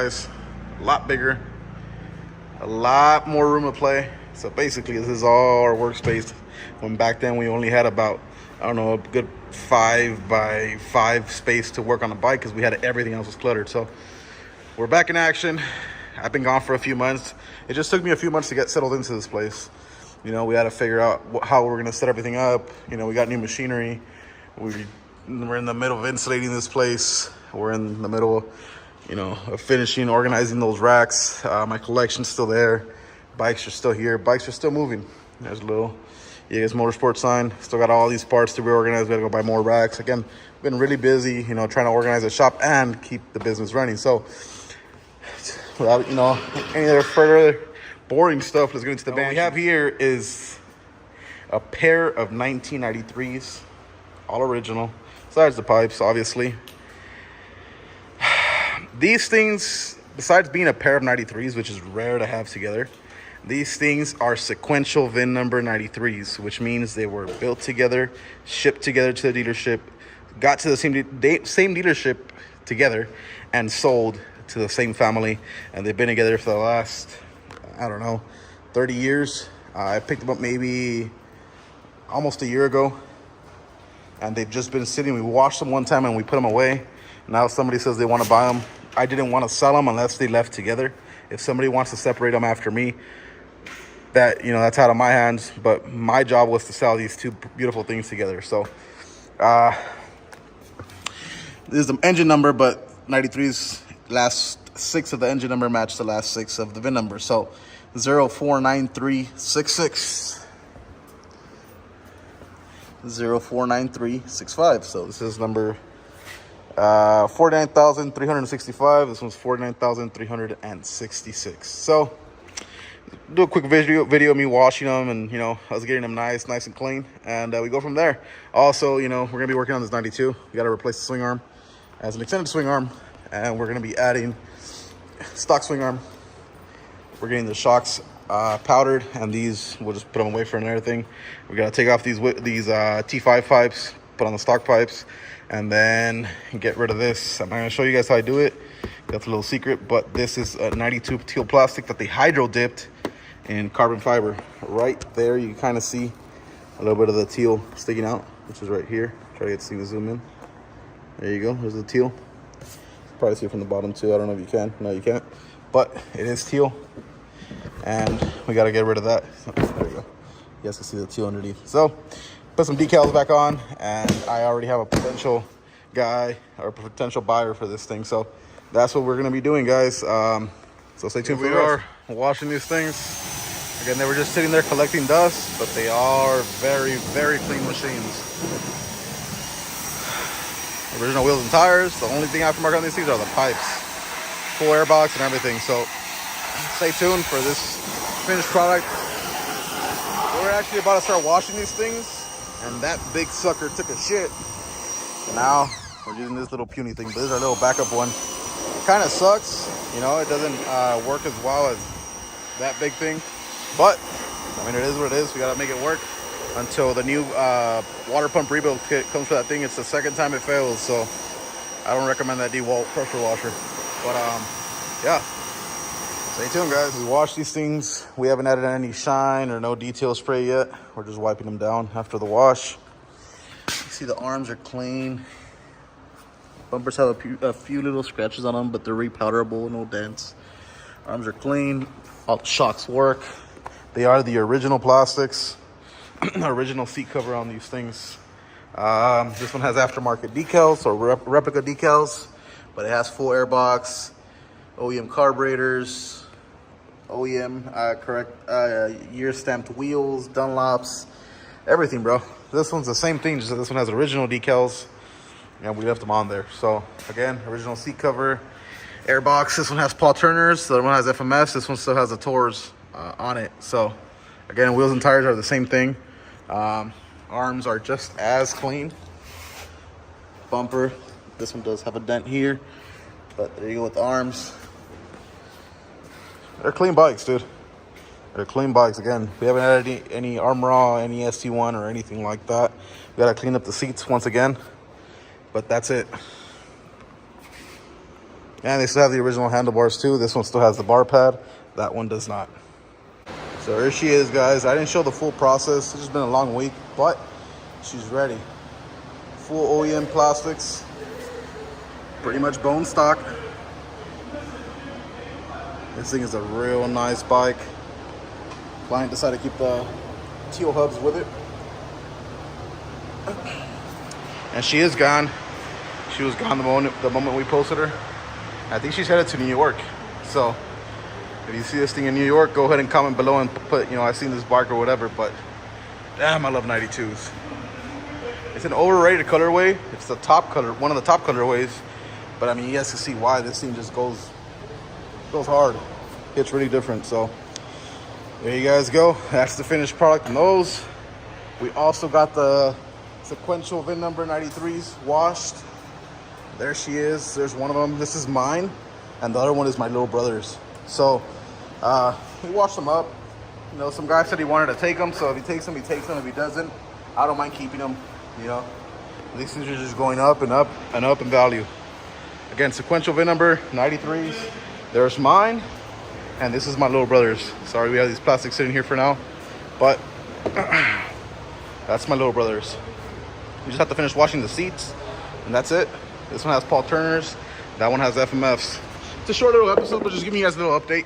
guys. A lot bigger, a lot more room to play. So basically, this is all our workspace. When back then we only had about, I don't know, a good 5 by 5 space to work on the bike because we had everything else was cluttered. So we're back in action. I've been gone for a few months. It just took me a few months to get settled into this place. You know, we had to figure out how we're gonna set everything up. You know, we got new machinery. We're in the middle of insulating this place. We're in the middle, you know, of finishing, organizing those racks. My collection's still there. Bikes are still here. Bikes are still moving. There's a little EAS Motorsport sign. Still got all these parts to reorganize. We gotta go buy more racks. Again, been really busy, you know, trying to organize the shop and keep the business running. So without, you know, any other further boring stuff, let's get into the Banshee. What we have here is a pair of 1993s, all original, besides the pipes, obviously. These things, besides being a pair of 93s, which is rare to have together, these things are sequential VIN number 93s, which means they were built together, shipped together to the dealership, got to the same dealership together, and sold to the same family. And they've been together for the last, I don't know, 30 years. I picked them up maybe almost a year ago, and they've just been sitting. We washed them one time and we put them away. Now somebody says they want to buy them. I didn't want to sell them unless they left together. If somebody wants to separate them after me, that, you know, that's out of my hands. But my job was to sell these two beautiful things together. So this is the engine number, but 93's last 6 of the engine number match the last 6 of the VIN number. So 049366, 049365. So this is number 49,365. This one's 49,366. So do a quick video of me washing them, and, you know, I was getting them nice and clean, and we go from there. Also, you know, we're gonna be working on this 92. We got to replace the swing arm as an extended swing arm, and we're gonna be adding stock swing arm. We're getting the shocks powdered, and these we'll just put them away for another thing. We gotta take off these T5 pipes, put on the stock pipes, and then get rid of this. I'm not gonna show you guys how I do it. That's a little secret, but this is a 92 teal plastic that they hydro dipped in carbon fiber. Right there, you can kind of see a little bit of the teal sticking out, which is right here. Try to zoom in. There you go. There's the teal. Probably see it from the bottom too. I don't know if you can. No, you can't. But it is teal, and we got to get rid of that. There you go. You guys can see the teal underneath. So put some decals back on, and I already have a potential guy or a potential buyer for this thing. So that's what we're going to be doing, guys. So stay tuned. We are washing these things. Again, they were just sitting there collecting dust, but they are very clean machines. Original wheels and tires. The only thing aftermarket on these things are the pipes, full airbox and everything. So stay tuned for this finished product. We're actually about to start washing these things, and that big sucker took a shit. So now we're using this little puny thing, but this is our little backup one. It kind of sucks, you know, it doesn't work as well as that big thing, but I mean, it is what it is. We gotta make it work until the new water pump rebuild kit comes for that thing. It's the second time it fails, so I don't recommend that DeWalt pressure washer. But yeah, stay tuned, guys. We wash these things. We haven't added any shine or no detail spray yet. We're just wiping them down after the wash. You see the arms are clean. Bumpers have a few little scratches on them, but they're repowderable, no dents. Arms are clean. All the shocks work. They are the original plastics. Original seat cover on these things. This one has aftermarket decals, or replica decals, but it has full airbox, OEM carburetors, OEM correct year stamped wheels, Dunlops, everything, bro. This one's the same thing, just that this one has original decals, and we left them on there. So again, original seat cover, airbox. This one has Paul Turner's. The other one has FMS. This one still has the Tors on it. So again, wheels and tires are the same thing. Arms are just as clean. Bumper, this one does have a dent here, but there you go with the arms. They're clean bikes, dude. They're clean bikes. Again, we haven't added any Armor, any ST1 or anything like that. We gotta clean up the seats once again, but that's it. And they still have the original handlebars too. This one still has the bar pad. That one does not. So here she is, guys. I didn't show the full process. It's just been a long week, but she's ready. Full OEM plastics. Pretty much bone stock. This thing is a real nice bike. Client decided to keep the teal hubs with it. And she is gone. She was gone the moment we posted her. I think she's headed to New York. So if you see this thing in New York, go ahead and comment below and put, you know, I've seen this bike or whatever. But damn, I love 92s. It's an overrated colorway. It's the top color, one of the top colorways. But I mean, you guys can see why this thing just goes hard. It's really different. So there you guys go. That's the finished product in those. We also got the sequential VIN number 93s washed. There she is. There's one of them. This is mine, and the other one is my little brother's. So we washed them up. You know, some guy said he wanted to take them, so if he takes them, he takes them. If he doesn't, I don't mind keeping them. You know, these things are just going up and up and up in value. Again, sequential VIN number 93s. There's mine, and this is my little brother's. Sorry, we have these plastics sitting here for now, but that's my little brother's. You just have to finish washing the seats, and that's it. This one has Paul Turner's. That one has FMF's. It's a short little episode, but just giving you guys a little update.